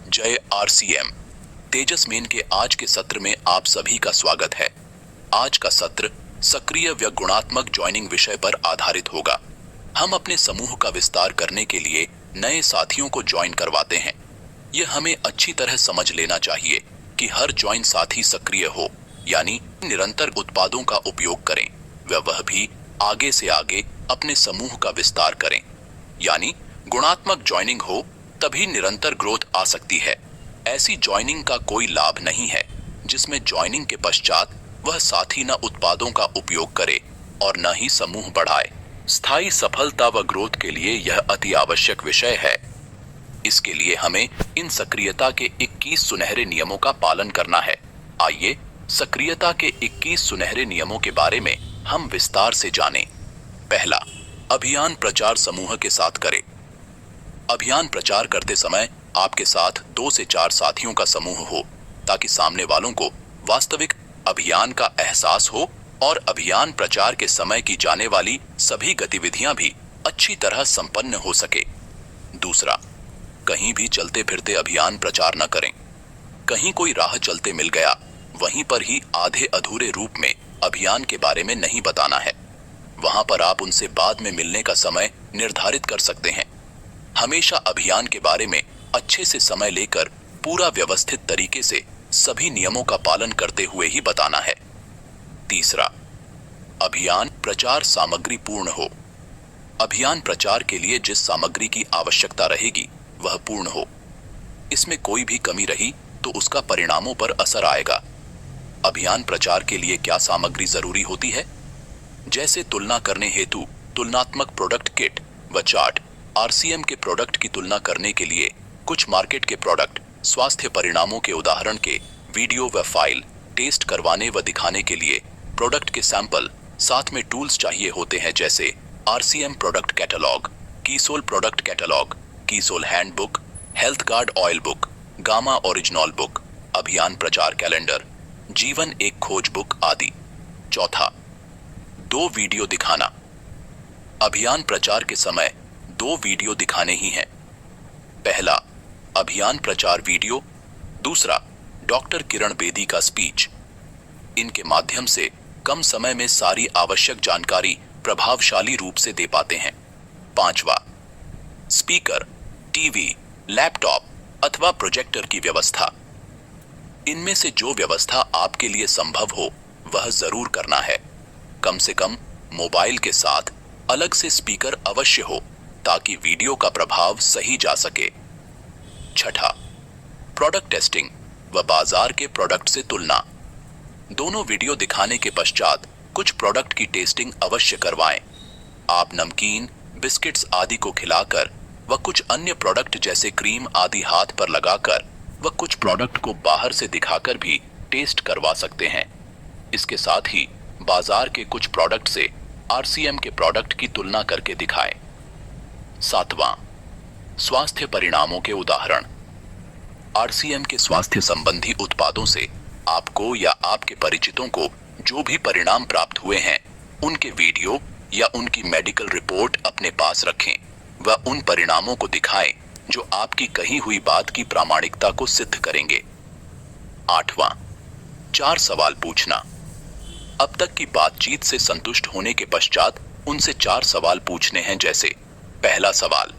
जय आरसीएम। तेजस मेन के आज के सत्र में आप सभी का स्वागत है। आज का सत्र सक्रिय व गुणात्मक ज्वाइनिंग विषय पर आधारित होगा। हम अपने समूह का विस्तार करने के लिए नए साथियों को ज्वाइन करवाते हैं। यह हमें अच्छी तरह समझ लेना चाहिए कि हर ज्वाइन साथी सक्रिय हो, यानी निरंतर उत्पादों का उपयोग करें व वह भी आगे से आगे अपने समूह का विस्तार करें। यानी गुणात्मक ज्वाइनिंग हो तभी निरंतर ग्रोथ आ सकती है। ऐसी ज्वाइनिंग का कोई लाभ नहीं है जिसमें ज्वाइनिंग के पश्चात वह साथी न उत्पादों का उपयोग करे और न ही समूह बढ़ाए। स्थायी सफलता व ग्रोथ के लिए यह अति आवश्यक विषय है। इसके लिए हमें इन सक्रियता के 21 सुनहरे नियमों का पालन करना है। आइए सक्रियता के 21 सुनहरे नियमों के बारे में हम विस्तार से जानें। पहला, अभियान प्रचार समूह के साथ करें। अभियान प्रचार करते समय आपके साथ 2 से 4 साथियों का समूह हो ताकि सामने वालों को वास्तविक अभियान का एहसास हो और अभियान प्रचार के समय की जाने वाली सभी गतिविधियां भी अच्छी तरह संपन्न हो सके। दूसरा, कहीं भी चलते फिरते अभियान प्रचार न करें। कहीं कोई राह चलते मिल गया, वहीं पर ही आधे अधूरे रूप में अभियान के बारे में नहीं बताना है। वहां पर आप उनसे बाद में मिलने का समय निर्धारित कर सकते हैं। हमेशा अभियान के बारे में अच्छे से समय लेकर पूरा व्यवस्थित तरीके से सभी नियमों का पालन करते हुए ही बताना है। तीसरा, अभियान प्रचार सामग्री पूर्ण हो। अभियान प्रचार के लिए जिस सामग्री की आवश्यकता रहेगी वह पूर्ण हो। इसमें कोई भी कमी रही तो उसका परिणामों पर असर आएगा। अभियान प्रचार के लिए क्या सामग्री जरूरी होती है? जैसे तुलना करने हेतु तुलनात्मक प्रोडक्ट किट व चार्ट, आरसीएम के प्रोडक्ट की तुलना करने के लिए कुछ मार्केट के प्रोडक्ट, स्वास्थ्य परिणामों के उदाहरण के वीडियो व फाइल, टेस्ट करवाने व दिखाने के लिए प्रोडक्ट के सैंपल, साथ में टूल्स चाहिए होते हैं जैसे RCM product catalog, keysoul product catalog, keysoul handbook, health guard oil book, gamma original book, अभियान प्रचार कैलेंडर, जीवन एक खोज बुक आदि। चौथा, 2 वीडियो दिखाना। अभियान प्रचार के समय 2 वीडियो दिखाने ही हैं। पहला, अभियान प्रचार वीडियो। दूसरा, डॉक्टर किरण बेदी का स्पीच। इनके माध्यम से कम समय में सारी आवश्यक जानकारी प्रभावशाली रूप से दे पाते हैं। पांचवा, स्पीकर, टीवी, लैपटॉप अथवा प्रोजेक्टर की व्यवस्था। इनमें से जो व्यवस्था आपके लिए संभव हो वह जरूर करना है। कम से कम मोबाइल के साथ अलग से स्पीकर अवश्य हो ताकि वीडियो का प्रभाव सही जा सके। छठा, प्रोडक्ट टेस्टिंग व बाजार के प्रोडक्ट से तुलना। दोनों वीडियो दिखाने के पश्चात कुछ प्रोडक्ट की टेस्टिंग अवश्य करवाएं। आप नमकीन, बिस्किट्स आदि को खिलाकर व कुछ अन्य प्रोडक्ट जैसे क्रीम आदि हाथ पर लगाकर व कुछ प्रोडक्ट को बाहर से दिखाकर भी टेस्ट करवा सकते हैं। इसके साथ ही बाजार के कुछ प्रोडक्ट से आरसीएम के प्रोडक्ट की तुलना करके दिखाएं। सातवां, स्वास्थ्य परिणामों के उदाहरण। आरसीएम के स्वास्थ्य संबंधी उत्पादों से आपको या आपके परिचितों को जो भी परिणाम प्राप्त हुए हैं उनके वीडियो या उनकी मेडिकल रिपोर्ट अपने पास रखें व उन परिणामों को दिखाएं जो आपकी कही हुई बात की प्रामाणिकता को सिद्ध करेंगे। आठवां, 4 सवाल पूछना। अब तक की बातचीत से संतुष्ट होने के पश्चात उनसे 4 सवाल पूछने हैं जैसे, पहला सवाल,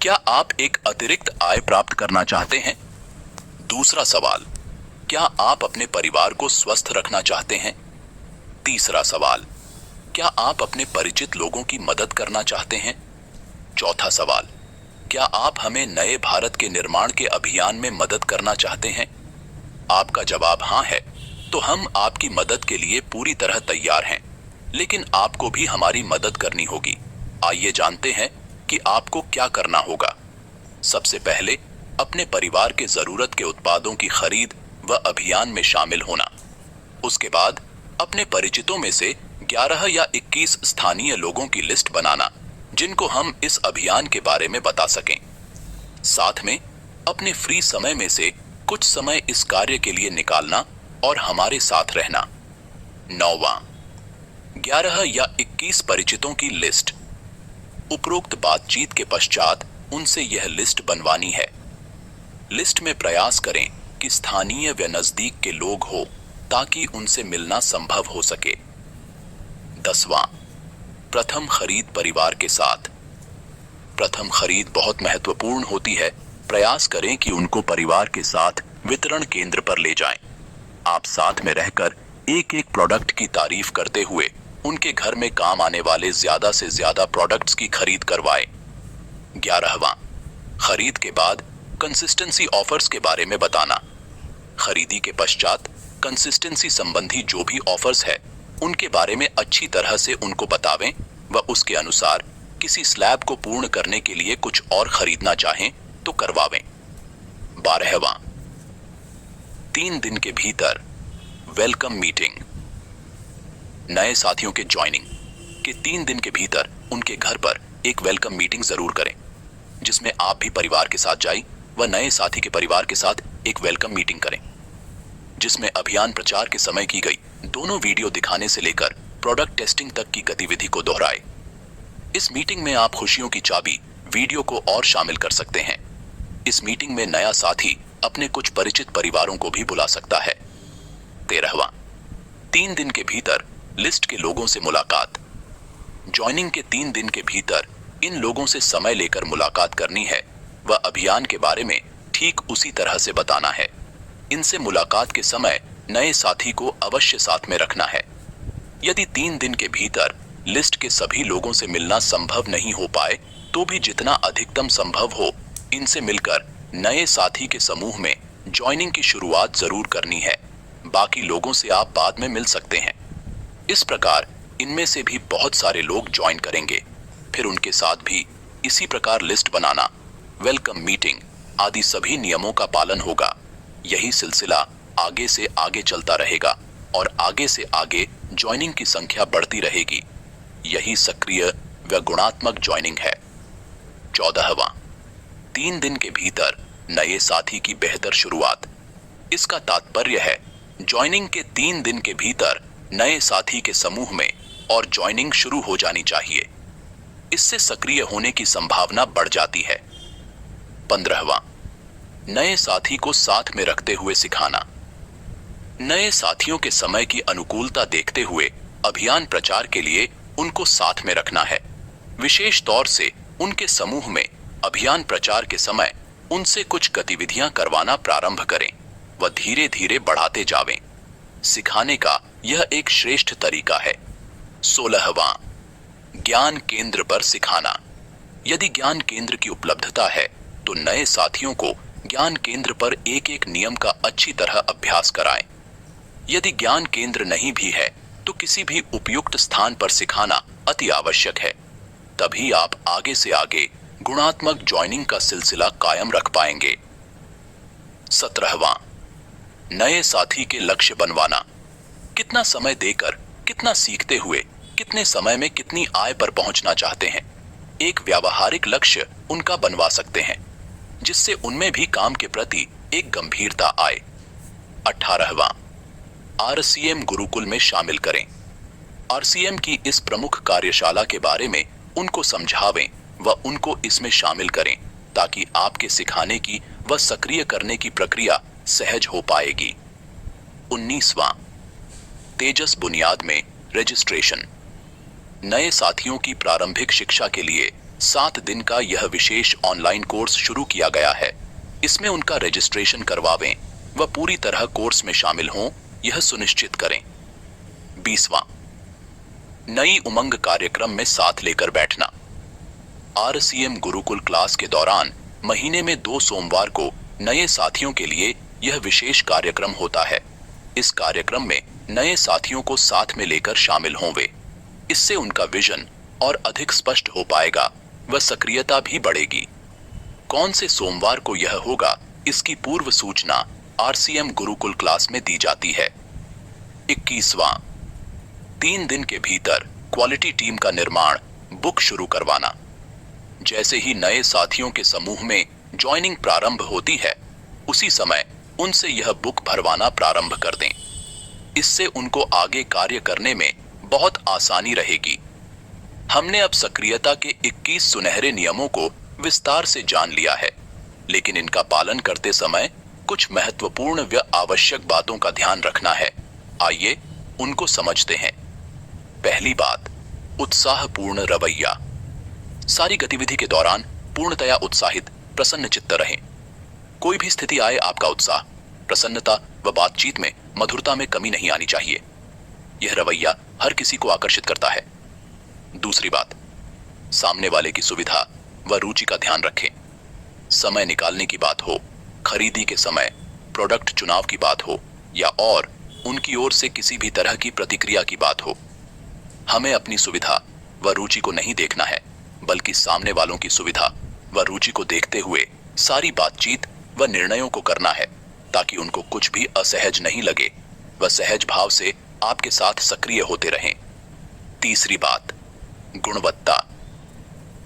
क्या आप एक अतिरिक्त आय प्राप्त करना चाहते हैं? दूसरा सवाल, क्या आप अपने परिवार को स्वस्थ रखना चाहते हैं? तीसरा सवाल, क्या आप अपने परिचित लोगों की मदद करना चाहते हैं? चौथा सवाल, क्या आप हमें नए भारत के निर्माण के अभियान में मदद करना चाहते हैं? आपका जवाब हाँ है तो हम आपकी मदद के लिए पूरी तरह तैयार हैं, लेकिन आपको भी हमारी मदद करनी होगी। आइए जानते हैं कि आपको क्या करना होगा। सबसे पहले अपने परिवार के जरूरत के उत्पादों की खरीद व अभियान में शामिल होना। उसके बाद अपने परिचितों में से 11 या 21 स्थानीय लोगों की लिस्ट बनाना जिनको हम इस अभियान के बारे में बता सकें। साथ में अपने फ्री समय में से कुछ समय इस कार्य के लिए निकालना और हमारे साथ रहना। 9वां, 11 या 21 परिचितों की लिस्ट। उपरोक्त बातचीत के पश्चात उनसे यह लिस्ट बनवानी है। लिस्ट में प्रयास करें कि स्थानीय व नजदीक के लोग हो ताकि उनसे मिलना संभव हो सके। 10वां, प्रथम खरीद परिवार के साथ। प्रथम खरीद बहुत महत्वपूर्ण होती है। प्रयास करें कि उनको परिवार के साथ वितरण केंद्र पर ले जाएं। आप साथ में रहकर एक एक प्रोडक्ट की तारीफ करते हुए उनके घर में काम आने वाले ज्यादा से ज्यादा प्रोडक्ट्स की खरीद करवाएं। 11वां, खरीद के बाद कंसिस्टेंसी ऑफर्स के बारे में बताना। खरीदी के पश्चात कंसिस्टेंसी संबंधी जो भी ऑफर्स है उनके बारे में अच्छी तरह से उनको बतावें व उसके अनुसार किसी स्लैब को पूर्ण करने के लिए कुछ और खरीदना चाहें तो करवावें। 12वां, 3 दिन के भीतर वेलकम मीटिंग। नए साथियों के ज्वाइनिंग के 3 दिन के भीतर उनके घर पर एक वेलकम मीटिंग जरूर करें, जिसमें आप भी परिवार के साथ जाएं व नए साथी के परिवार के साथ एक वेलकम मीटिंग करें, जिसमें अभियान प्रचार के समय की गई दोनों वीडियो दिखाने से लेकर प्रोडक्ट टेस्टिंग तक की गतिविधि को दोहराए। इस मीटिंग में आप खुशियों की चाबी वीडियो को और शामिल कर सकते हैं। इस मीटिंग में नया साथी अपने कुछ परिचित परिवारों को भी बुला सकता है। 13वां, 3 दिन के भीतर लिस्ट के लोगों से मुलाकात। ज्वाइनिंग के 3 दिन के भीतर इन लोगों से समय लेकर मुलाकात करनी है व अभियान के बारे में ठीक उसी तरह से बताना है। इनसे मुलाकात के समय नए साथी को अवश्य साथ में रखना है। यदि 3 दिन के भीतर लिस्ट के सभी लोगों से मिलना संभव नहीं हो पाए तो भी जितना अधिकतम संभव हो इनसे मिलकर नए साथी के समूह में ज्वाइनिंग की शुरुआत जरूर करनी है। बाकी लोगों से आप बाद में मिल सकते हैं। इस प्रकार इनमें से भी बहुत सारे लोग ज्वाइन करेंगे। फिर उनके साथ भी इसी प्रकार लिस्ट बनाना, वेलकम मीटिंग आदि सभी नियमों का पालन होगा। यही सिलसिला आगे से आगे चलता रहेगा और आगे से आगे ज्वाइनिंग की संख्या बढ़ती रहेगी। यही सक्रिय व गुणात्मक ज्वाइनिंग है। 14वां, 3 दिन के भीतर नए साथी की बेहतर शुरुआत। इसका तात्पर्य है ज्वाइनिंग के 3 दिन के भीतर नए साथी के समूह में और ज्वाइनिंग शुरू हो जानी चाहिए। इससे सक्रिय होने की संभावना बढ़ जाती है। 15वां, नए साथी को साथ में रखते हुए सिखाना। नए साथियों के समय की अनुकूलता देखते हुए अभियान प्रचार के लिए उनको साथ में रखना है। विशेष तौर से उनके समूह में अभियान प्रचार के समय उनसे कुछ गतिविधियां करवाना प्रारंभ करें व धीरे धीरे बढ़ाते जावें। सिखाने का यह एक श्रेष्ठ तरीका है। 16वां, ज्ञान केंद्र पर सिखाना। यदि ज्ञान केंद्र की उपलब्धता है तो नए साथियों को ज्ञान केंद्र पर एक एक नियम का अच्छी तरह अभ्यास कराएं। यदि ज्ञान केंद्र नहीं भी है तो किसी भी उपयुक्त स्थान पर सिखाना अति आवश्यक है। तभी आप आगे से आगे गुणात्मक ज्वाइनिंग का सिलसिला कायम रख पाएंगे। 17वां, नए साथी के लक्ष्य बनवाना। कितना समय देकर, कितना सीखते हुए, कितने समय में कितनी आय पर पहुंचना चाहते हैं, एक व्यावहारिक लक्ष्य उनका बनवा सकते हैं, जिससे उनमें भी काम के प्रति एक गंभीरता आए। 18वां, आरसीएम गुरुकुल में शामिल करें। आरसीएम की इस प्रमुख कार्यशाला के बारे में उनको समझावें व उनको इसमें शामिल करें ताकि आपके सिखाने की व सक्रिय करने की प्रक्रिया सहज हो पाएगी। 19वां, तेजस बुनियाद में रजिस्ट्रेशन। नए साथियों की प्रारंभिक शिक्षा के लिए 7 दिन का यह विशेष ऑनलाइन कोर्स शुरू किया गया है। इसमें उनका रजिस्ट्रेशन करवावें व पूरी तरह कोर्स में शामिल हों, यह सुनिश्चित करें। 20वां, नई उमंग कार्यक्रम में साथ लेकर बैठना। आरसीएम गुरुकुल क्लास के दौरान महीने में 2 सोमवार को नए साथियों के लिए यह विशेष कार्यक्रम होता है। इस कार्यक्रम में नए साथियों को साथ में लेकर शामिल हों वे। इससे उनका विजन और अधिक स्पष्ट हो पाएगा व सक्रियता भी बढ़ेगी। कौन से सोमवार को यह होगा, इसकी पूर्व सूचना आरसीएम गुरुकुल क्लास में दी जाती है। 21वां, 3 दिन के भीतर क्वालिटी टीम का निर्माण, बुक शुरू करवाना। जैसे ही नए साथियों के समूह में ज्वाइनिंग प्रारंभ होती है, उसी समय उनसे यह बुक भरवाना प्रारंभ कर दें। इससे उनको आगे कार्य करने में बहुत आसानी रहेगी। हमने अब सक्रियता के 21 सुनहरे नियमों को विस्तार से जान लिया है। लेकिन इनका पालन करते समय कुछ महत्वपूर्ण व आवश्यक बातों का ध्यान रखना है। आइए उनको समझते हैं। पहली बात, उत्साहपूर्ण रवैया। सारी गतिविधि के दौरान पूर्णतया उत्साहित, प्रसन्न चित्त रहें। कोई भी स्थिति आए, आपका उत्साह, प्रसन्नता व बातचीत में मधुरता में कमी नहीं आनी चाहिए। यह रवैया हर किसी को आकर्षित करता है। दूसरी बात, सामने वाले की सुविधा व रुचि का ध्यान रखें। समय निकालने की बात हो, खरीदी के समय, प्रोडक्ट चुनाव की बात हो या और उनकी ओर से किसी भी तरह की प्रतिक्रिया की बात हो, हमें अपनी सुविधा व रुचि को नहीं देखना है, बल्कि सामने वालों की सुविधा व रुचि को देखते हुए सारी बातचीत व निर्णयों को करना है, ताकि उनको कुछ भी असहज नहीं लगे, वह सहज भाव से आपके साथ सक्रिय होते रहें। तीसरी बात, गुणवत्ता।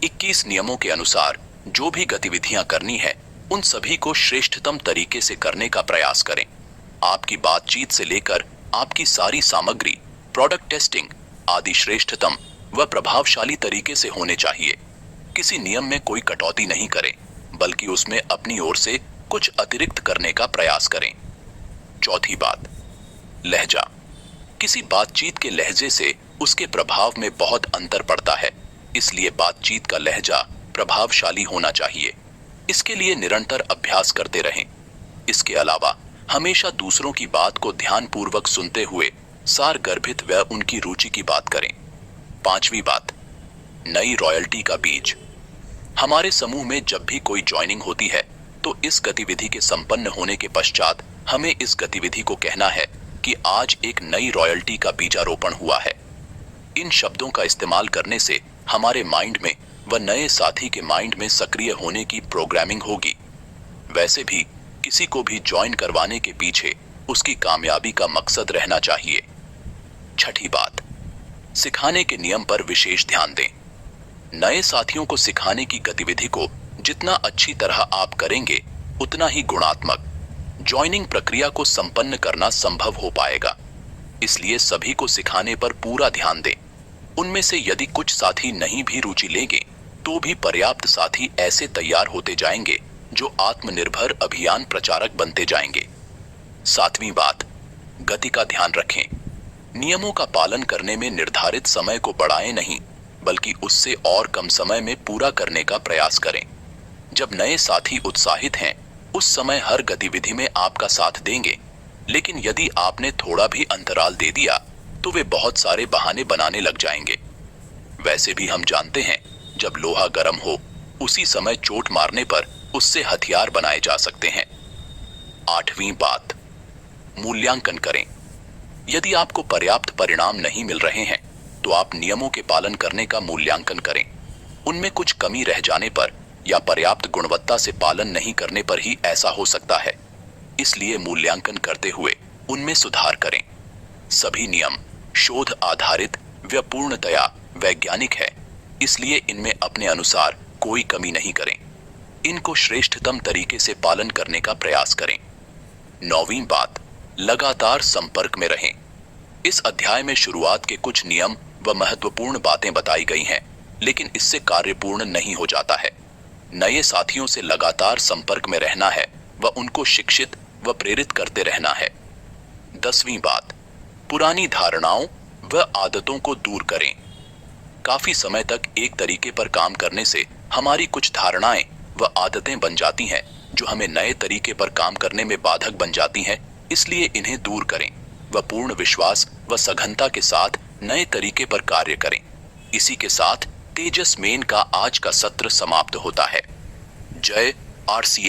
21 नियमों के अनुसार जो भी गतिविधियां करनी है, उन सभी को श्रेष्ठतम तरीके से करने का प्रयास करें। आपकी बातचीत से लेकर आपकी सारी सामग्री, प्रोडक्ट टेस्टिंग आदि श्रेष्ठतम व प्रभावशाली तरीके से होने चाहिए। किसी नियम में कोई कटौती नहीं करें, बल्कि उसमें अपनी ओर से कुछ अतिरिक्त करने का प्रयास करें। चौथी बात, लहजा। किसी बातचीत के लहजे से उसके प्रभाव में बहुत अंतर पड़ता है, इसलिए बातचीत का लहजा प्रभावशाली होना चाहिए। इसके लिए निरंतर अभ्यास करते रहें। इसके अलावा हमेशा दूसरों की बात को ध्यानपूर्वक सुनते हुए सारगर्भित व उनकी रुचि की बात करें। पांचवी बात, नई रॉयल्टी का बीज। हमारे समूह में जब भी कोई ज्वाइनिंग होती है, तो इस गतिविधि के संपन्न होने के पश्चात हमें इस गतिविधि को कहना है कि आज एक नई रॉयल्टी का बीजारोपण हुआ है। इन शब्दों का इस्तेमाल करने से हमारे माइंड में व नए साथी के माइंड में सक्रिय होने की प्रोग्रामिंग होगी। वैसे भी किसी को भी ज्वाइन करवाने के पीछे उसकी कामयाबी का मकसद रहना चाहिए। छठी बात, सिखाने के नियम पर विशेष ध्यान दें। नए साथियों को सिखाने की गतिविधि को जितना अच्छी तरह आप करेंगे, उतना ही गुणात्मक ज्वाइनिंग प्रक्रिया को संपन्न करना संभव हो पाएगा। इसलिए सभी को सिखाने पर पूरा ध्यान दें। उनमें से यदि कुछ साथी नहीं भी रुचि लेंगे, तो भी पर्याप्त साथी ऐसे तैयार होते जाएंगे जो आत्मनिर्भर अभियान प्रचारक बनते जाएंगे। सातवीं बात, गति का ध्यान रखें। नियमों का पालन करने में निर्धारित समय को बढ़ाएं नहीं, बल्कि उससे और कम समय में पूरा करने का प्रयास करें। जब नए साथी उत्साहित हैं, उस समय हर गतिविधि में आपका साथ देंगे, लेकिन यदि आपने थोड़ा भी अंतराल दे दिया, तो वे बहुत सारे बहाने बनाने लग जाएंगे। वैसे भी हम जानते हैं, जब लोहा गर्म हो, उसी समय चोट मारने पर उससे हथियार बनाए जा सकते हैं। आठवीं बात, मूल्यांकन करें। यदि आपको पर्याप्त परिणाम नहीं मिल रहे हैं, तो आप नियमों के पालन करने का मूल्यांकन करें। उनमें कुछ कमी रह जाने पर या पर्याप्त गुणवत्ता से पालन नहीं करने पर ही ऐसा हो सकता है। इसलिए मूल्यांकन करते हुए उनमें सुधार करें। सभी नियम शोध आधारित व पूर्णतया वैज्ञानिक है, इसलिए इनमें अपने अनुसार कोई कमी नहीं करें। इनको श्रेष्ठतम तरीके से पालन करने का प्रयास करें। नौवीं बात, लगातार संपर्क में रहें। इस अध्याय में शुरुआत के कुछ नियम व महत्वपूर्ण बातें बताई गई हैं, लेकिन इससे कार्य पूर्ण नहीं हो जाता है। नए साथियों से लगातार संपर्क में रहना है व उनको शिक्षित व प्रेरित करते रहना है। 10वीं बात, पुरानी धारणाओं व आदतों को दूर करें। काफी समय तक एक तरीके पर काम करने से हमारी कुछ धारणाएं व आदतें बन जाती हैं, जो हमें नए तरीके पर काम करने में बाधक बन जाती हैं। इसलिए इन्हें दूर करें व पूर्ण विश्वास व सघनता के साथ नए तरीके पर कार्य करें। इसी के साथ तेजस मेन का आज का सत्र समाप्त होता है। जय RCA।